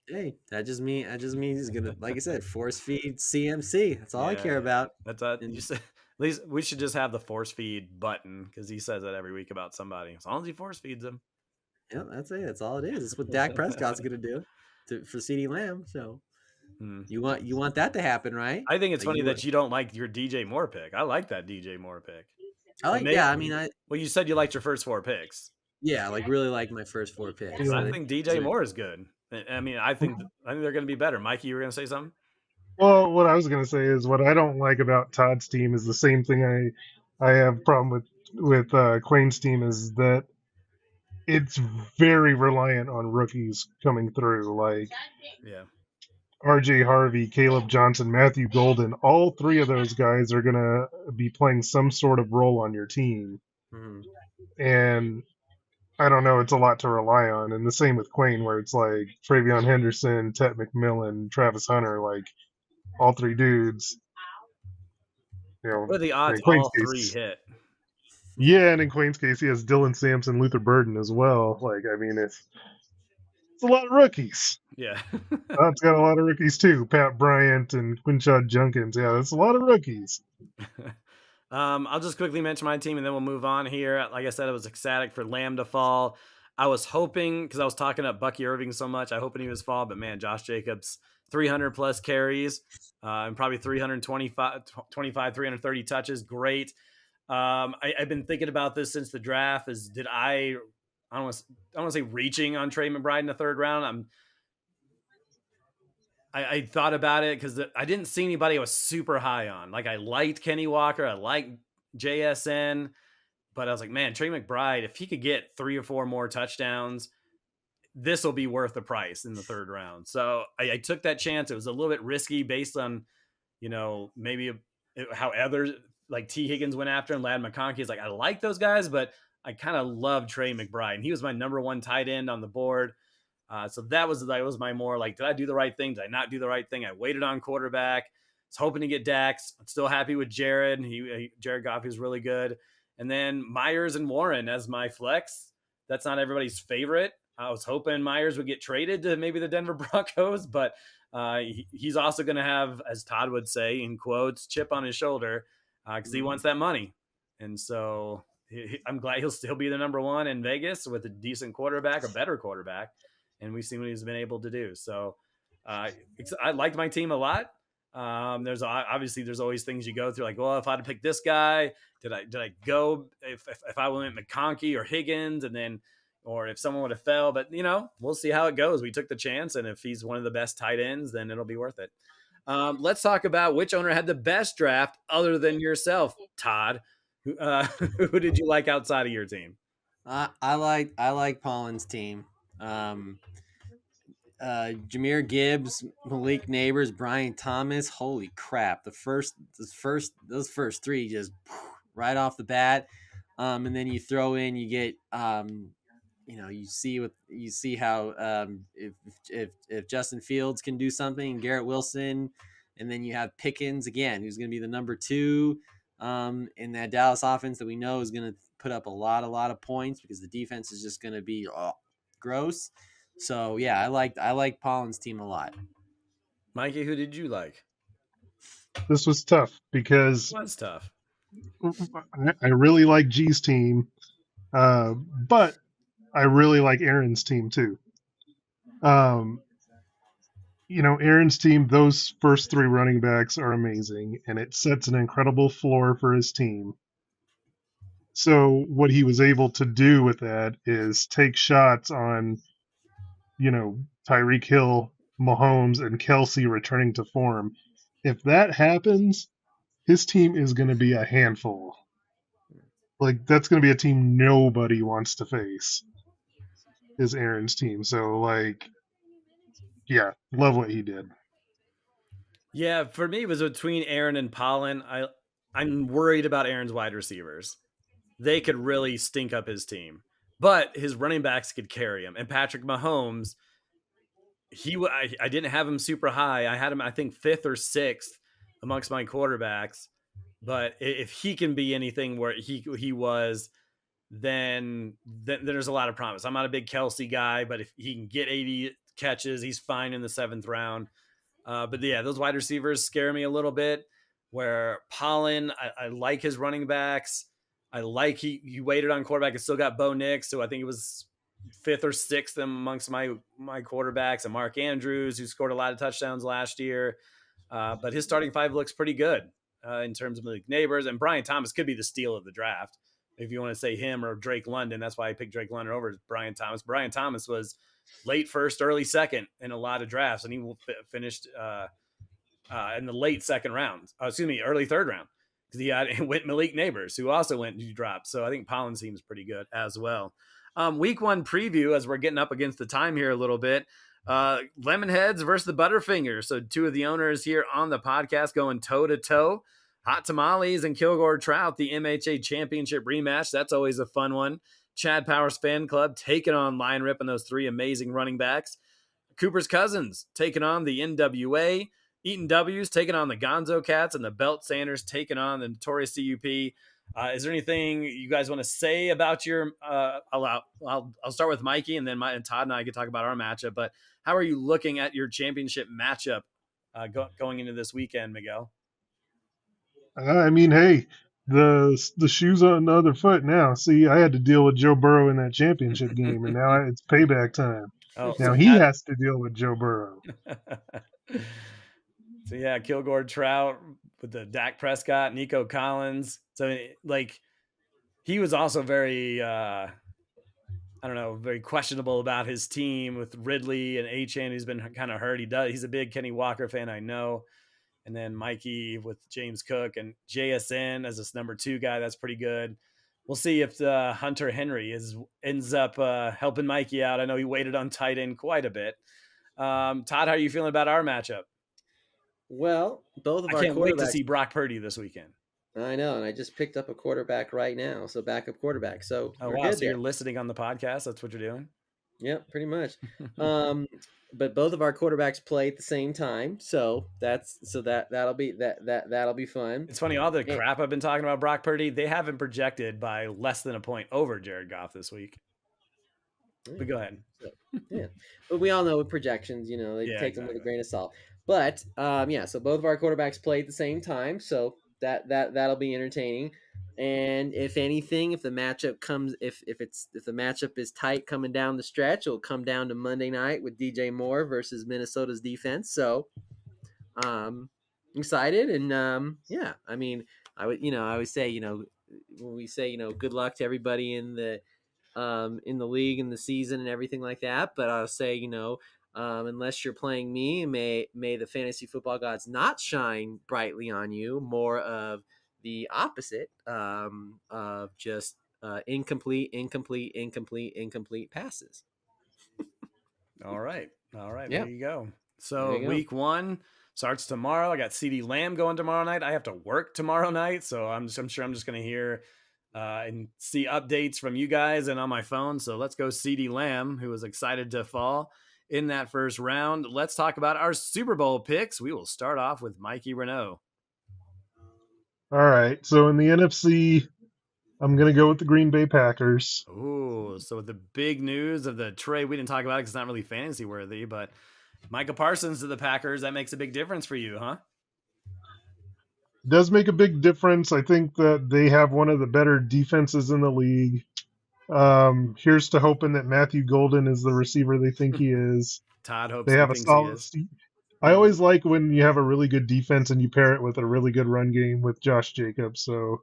Hey, that just means he's gonna, like I said, force feed CMC. That's all I care Yeah, about. that's you And said. At least we should just have the force feed button because he says that every week about somebody. As long as he force feeds them. yeah, that's it. That's all it is. That's what Dak Prescott's gonna do for CeeDee Lamb. So Hmm. you want that to happen, right? I think it's Like funny you that you don't like your DJ Moore pick. I like that DJ Moore pick. I But like, maybe, yeah. I mean, well, you said you liked your first 4 picks. yeah, like really like my first 4 picks. I Yeah. think DJ Moore is good. I mean, I think they're going to be better. Mikey, you were going to say something? Well, what I was going to say is what I don't like about Todd's team is the same thing I have problem with Quain's team is that it's very reliant on rookies coming through, like Yeah. R.J. Harvey, Caleb Johnson, Matthew Golden. All three of those guys are going to be playing some sort of role on your team, Mhm. and I don't know, it's a lot to rely on. And the same with Quain, where it's like Travion Henderson, Tet McMillan, Travis Hunter, like all three dudes. You know, What are the and odds in Quain's all three case, hit? yeah, and in Quain's case, he has Dylan Sampson, Luther Burden as well. Like, I mean, it's a lot of rookies. Yeah. Todd's got a lot of rookies too. Pat Bryant and Quinshad Junkins. Yeah, that's a lot of rookies. I'll just quickly mention my team and then we'll move on here. Like I said, I was ecstatic for Lamb to fall. I was hoping because I was talking up Bucky Irving so much, I hoping he was fall, but man, Josh Jacobs, 300 plus carries, and probably 330 touches. Great. I've been thinking about this since the draft. I don't want to say reaching on Trey McBride in the third round. I thought about it because I didn't see anybody I was super high on. Like I liked Kenny Walker, I liked JSN, but I was like, man, Trey McBride, if he could get 3 or 4 more touchdowns, this will be worth the price in the third round. So I took that chance. It was a little bit risky based on, maybe how others like T. Higgins went after and Lad McConkey is like, I like those guys, but I kind of love Trey McBride. And he was my number one tight end on the board. So that was my more like, did I do the right thing? Did I not do the right thing? I waited on quarterback. I was hoping to get Dax. I'm still happy with Jared. Jared Goff is really good. And then Myers and Warren as my flex. That's not everybody's favorite. I was hoping Myers would get traded to maybe the Denver Broncos, but he's also going to have, as Todd would say in quotes, chip on his shoulder because he wants that money. And so I'm glad he'll still be the number one in Vegas with a decent quarterback, a better quarterback. And we've seen what he's been able to do. So I liked my team a lot. There's always things you go through, like, well, if I'd picked this guy, did I go if I went McConkey or Higgins, and then or if someone would have fell, but we'll see how it goes. We took the chance, and if he's one of the best tight ends, then it'll be worth it. Let's talk about which owner had the best draft other than yourself, Todd. Who did you like outside of your team? I like Pollen's team. Jameer Gibbs, Malik Neighbors, Brian Thomas. Holy crap! Those first three just right off the bat. And then you throw in, you get, you see how if Justin Fields can do something, Garrett Wilson, and then you have Pickens again, who's going to be the number two in that Dallas offense that we know is going to put up a lot of points because the defense is just going to be gross. So yeah, I like Pollen's team a lot. Mikey, who did you like? This was tough because That's tough. I really like G's team, but I really like Aaron's team too. Aaron's team, those first three running backs are amazing, and it sets an incredible floor for his team. So what he was able to do with that is take shots on, Tyreek Hill, Mahomes, and Kelsey returning to form. If that happens, his team is going to be a handful. Like, that's going to be a team nobody wants to face, is Aaron's team. So, like, yeah, love what he did. Yeah, for me, it was between Aaron and Pollen. I'm worried about Aaron's wide receivers. They could really stink up his team, but his running backs could carry him. And Patrick Mahomes, I didn't have him super high. I had him, I think, fifth or sixth amongst my quarterbacks. But if he can be anything where he was, then there's a lot of promise. I'm not a big Kelsey guy, but if he can get 80 catches. He's fine in the 7th round. But yeah, those wide receivers scare me a little bit. Where Pollen, I like his running backs. I like he waited on quarterback and still got Bo Nix, so I think it was 5th or 6th amongst my quarterbacks, and Mark Andrews, who scored a lot of touchdowns last year. But his starting 5 looks pretty good in terms of Malik Neighbors, and Brian Thomas could be the steal of the draft if you want to say him or Drake London. That's why I picked Drake London over Brian Thomas. Brian Thomas was late first, early second in a lot of drafts, and he finished in the late 2nd round. Early 3rd round, because he had went Malik Neighbors, who also went to drop. So I think Pollen seems pretty good as well. Week 1 preview, as we're getting up against the time here a little bit. Lemonheads versus the Butterfingers. So 2 of the owners here on the podcast going toe to toe. Hot Tamales and Kilgore Trout, the MHA championship rematch. That's always a fun one. Chad Powers fan club taking on Line Rip and those 3 amazing running backs. Cooper's Cousins taking on the NWA. Eaton W's taking on the Gonzo Cats, and the Belt Sanders taking on the Notorious CUP. Is there anything you guys want to say about your? I'll start with Mikey, and then Todd and I could talk about our matchup. But how are you looking at your championship matchup going into this weekend, Miguel? I mean, hey, the shoe's on the other foot now. See, I had to deal with Joe Burrow in that championship game, and now it's payback time. Oh, Now so he has to deal with Joe Burrow. So yeah, Kilgore Trout with the Dak Prescott, Nico Collins. So like he was also very very questionable about his team with Ridley and HN, who's been kind of hurt. He's a big Kenny Walker fan, I know. And then Mikey with James Cook and JSN as this number 2 guy. That's pretty good. We'll see if Hunter Henry ends up helping Mikey out. I know he waited on tight end quite a bit. Todd, how are you feeling about our matchup? Well, both of I our can't wait to quarterbacks. see Brock Purdy this weekend. I know, and I just picked up a quarterback right now, so backup quarterback. So Oh we're wow! good So there. you're listening on the podcast. That's what you're doing. Yep, pretty much. But both of our quarterbacks play at the same time, so that'll be fun. It's funny, all the crap I've been talking about Brock Purdy, they haven't projected by less than a point over Jared Goff this week. But go ahead. Yeah, but we all know with projections, they take them with a grain of salt. But so both of our quarterbacks play at the same time, so that'll be entertaining. And if anything, if the matchup is tight coming down the stretch, it'll come down to Monday night with DJ Moore versus Minnesota's defense. So excited, and I mean, I would say, when we say, good luck to everybody in the league and the season and everything like that. But I'll say, unless you're playing me, may the fantasy football gods not shine brightly on you. More of the opposite of just incomplete passes. All right. Yeah. There you go. So week 1 starts tomorrow. I got CD Lamb going tomorrow night. I have to work tomorrow night, so I'm sure I'm just going to hear and see updates from you guys and on my phone. So let's go CD Lamb, who was excited to fall in that first round. Let's talk about our Super Bowl picks. We will start off with Mikey Renault. All right. So in the NFC, I'm going to go with the Green Bay Packers. Ooh, so the big news of the trade, we didn't talk about it because it's not really fantasy worthy, but Micah Parsons to the Packers, that makes a big difference for you, huh? Does make a big difference. I think that they have one of the better defenses in the league. Here's to hoping that Matthew Golden is the receiver they think he is. Todd hopes They have a thinks solid. I always like when you have a really good defense and you pair it with a really good run game with Josh Jacobs. So,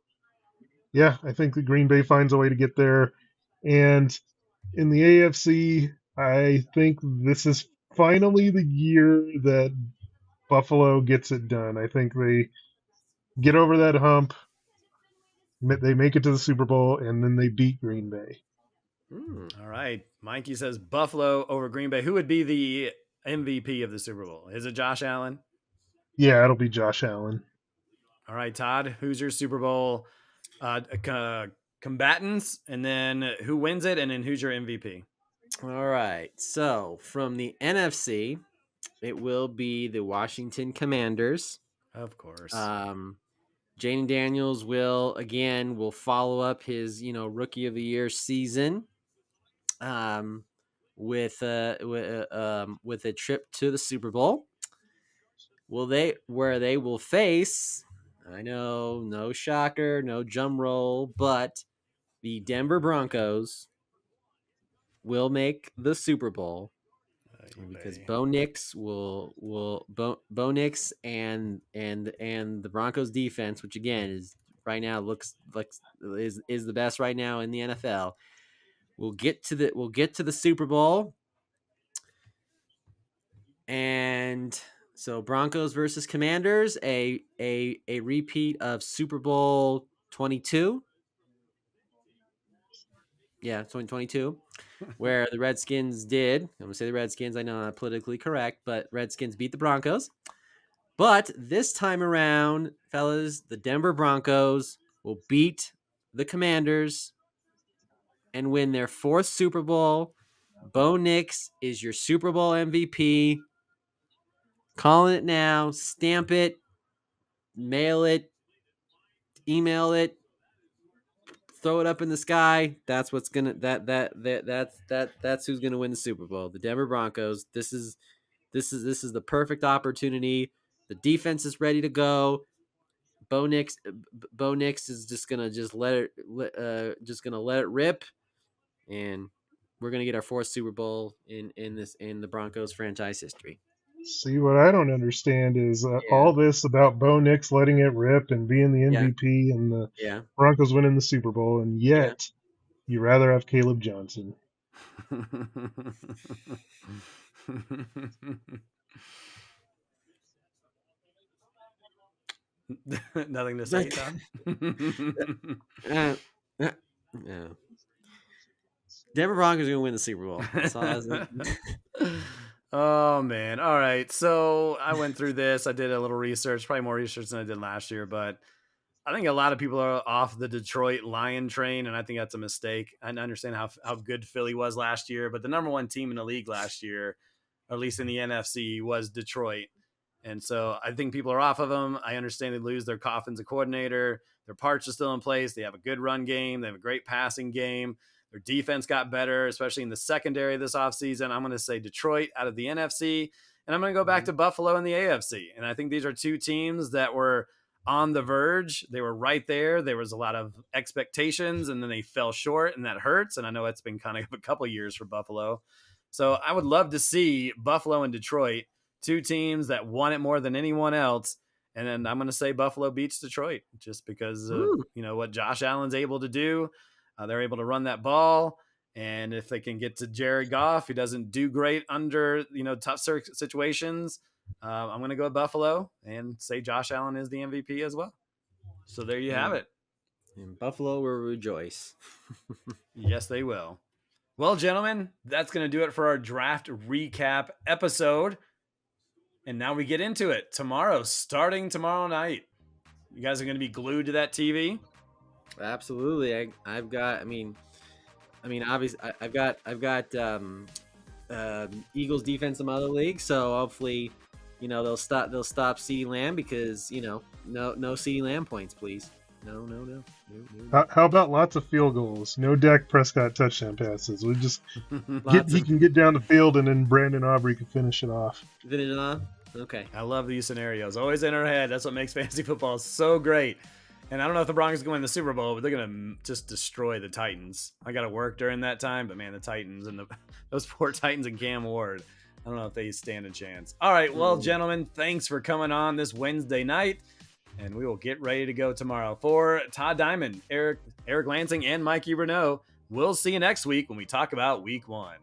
yeah, I think the Green Bay finds a way to get there. And in the AFC, I think this is finally the year that Buffalo gets it done. I think they get over that hump. They make it to the Super Bowl, and then they beat Green Bay. All right. Mikey says Buffalo over Green Bay. Who would be the MVP of the Super Bowl? Is it Josh Allen? Yeah, it'll be Josh Allen. All right, Todd, who's your Super Bowl combatants? And then who wins it? And then who's your MVP? All right. So from the NFC, it will be the Washington Commanders. Of course. Jaden Daniels will follow up his, Rookie of the Year season. with a trip to the Super Bowl. Where they will face, I know, no shocker, no drum roll, but the Denver Broncos will make the Super Bowl. Because Bo Nix Bo Nix and the Broncos defense, which again is right now looks like is the best right now in the NFL, we'll get to the Super Bowl. And so Broncos versus Commanders, a repeat of Super Bowl 22. Yeah, 2022, where the Redskins did. I'm going to say the Redskins. I know I'm not politically correct, but Redskins beat the Broncos. But this time around, fellas, the Denver Broncos will beat the Commanders and win their 4th Super Bowl. Bo Nix is your Super Bowl MVP. Calling it now. Stamp it. Mail it. Email it. Throw it up in the sky. That's what's gonna that's who's gonna win the Super Bowl. The Denver Broncos. This is the perfect opportunity. The defense is ready to go. Bo Nix is just gonna let it rip, and we're gonna get our 4th Super Bowl in the Broncos franchise history. See, what I don't understand is Yeah. all this about Bo Nix letting it rip and being the Yeah. MVP and the Yeah. Broncos winning the Super Bowl, and yet you rather have Caleb Johnson. Nothing to say, Tom? Yeah. Denver Broncos are gonna win the Super Bowl. Oh man. All right. So I went through this. I did a little research, probably more research than I did last year, but I think a lot of people are off the Detroit Lion train, and I think that's a mistake. I understand how good Philly was last year, but the number 1 team in the league last year, or at least in the NFC, was Detroit. And so I think people are off of them. I understand they lose their offensive coordinator. Their parts are still in place. They have a good run game. They have a great passing game. Their defense got better, especially in the secondary this offseason. I'm going to say Detroit out of the NFC, and I'm going to go back to Buffalo in the AFC. And I think these are 2 teams that were on the verge. They were right there. There was a lot of expectations, and then they fell short, and that hurts. And I know it's been kind of a couple years for Buffalo. So I would love to see Buffalo and Detroit, 2 teams that won it more than anyone else. And then I'm going to say Buffalo beats Detroit just because of what Josh Allen's able to do. They're able to run that ball. And if they can get to Jared Goff, he doesn't do great under, tough situations. I'm going to go with Buffalo and say Josh Allen is the MVP as well. So there you have it. And Buffalo will rejoice. Yes, they will. Well, gentlemen, that's going to do it for our draft recap episode. And now we get into it. Starting tomorrow night. You guys are going to be glued to that TV? Absolutely. Obviously, I've got Eagles defense in my other league, so hopefully, they'll stop CeeDee Lamb because no CeeDee Lamb points, please. No. How about lots of field goals? No Dak Prescott touchdown passes. We just he can get down the field, and then Brandon Aubrey can finish it off. Finish it off. Okay. I love these scenarios. Always in our head. That's what makes fantasy football so great. And I don't know if the Broncos are going to win the Super Bowl, but they're going to just destroy the Titans. I got to work during that time, but man, the Titans and those poor Titans and Cam Ward, I don't know if they stand a chance. All right, well, gentlemen, thanks for coming on this Wednesday night, and we will get ready to go tomorrow. For Todd Diamond, Eric Lansing, and Mikey Renault, we'll see you next week when we talk about Week 1.